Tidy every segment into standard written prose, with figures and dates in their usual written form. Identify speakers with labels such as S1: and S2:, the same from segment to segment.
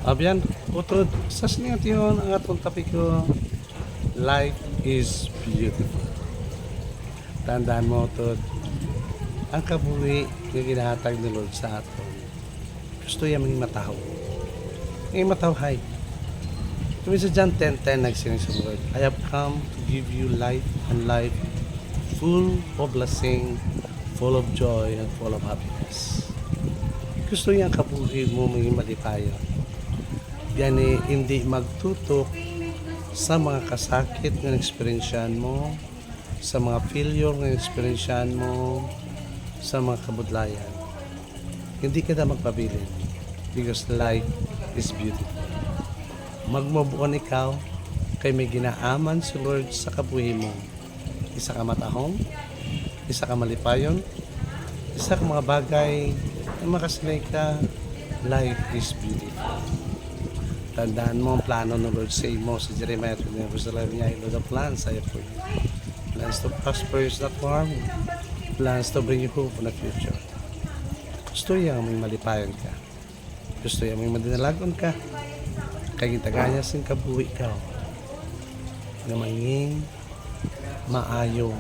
S1: Abyan, utod, sa siniyot yun ang atong topic ko, life is beautiful. Tandaan mo, utod, ang kabuhi nga ginahatag ni Lord sa aton. Gusto yaman mataw. Yung matawhay. Kami sa John 10:10 nagsinig sa word, I have come to give you life and life full of blessing, full of joy, and full of happiness. Gusto niya ang kabuhi mo maging malipayon. Gani hindi magtutok sa mga kasakit ng eksperyensyahan mo, sa mga failure ng eksperyensyahan mo, sa mga kabudlayan. Hindi ka na magpabilin because life is beautiful. Magmabuon ikaw kay may ginaaman si Lord sa kabuhi mo. Isa ka matahong, isa ka malipayon, isa ka mga bagay na makasanay ka, life is beautiful. Tandaan mo ang plano ng Lord sa imo sa Jeremiah 29:11 niya, I know the plans I have for you. Plans to prosper is not to harm you. Plans to bring you hope in the future. Gusto niya may malipayon ka. Gusto niya may madinalagon ka. Kaya gitagaya sin kabuhi ka. Na manging maayo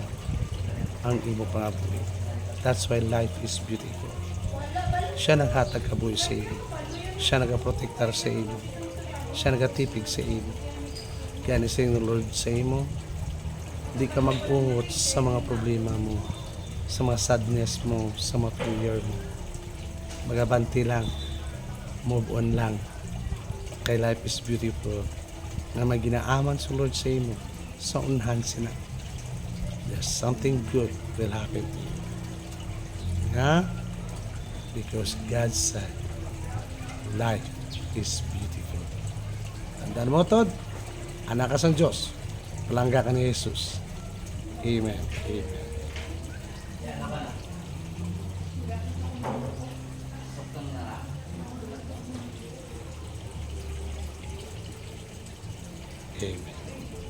S1: ang imo pangabuhi. That's why life is beautiful. Siya naghatag kabuhi sa iyo. Siya nagaprotektar sa iyo. Siya nagatipig sa iyo. Kaya ni ng Lord sa imo, di ka mag-ungot sa mga problema mo, sa mga sadness mo, sa mga failure mo. Magabanti lang, move on lang. Kay life is beautiful. Na may ginaaman sa Lord sa imo, sa unhan sina. There's something good will happen to you. Nga? Because God said, life is beautiful. Tandaan mo, Tod, anak ka sa Diyos. Palangga ka ni Jesus. Amen. Amen. Amen.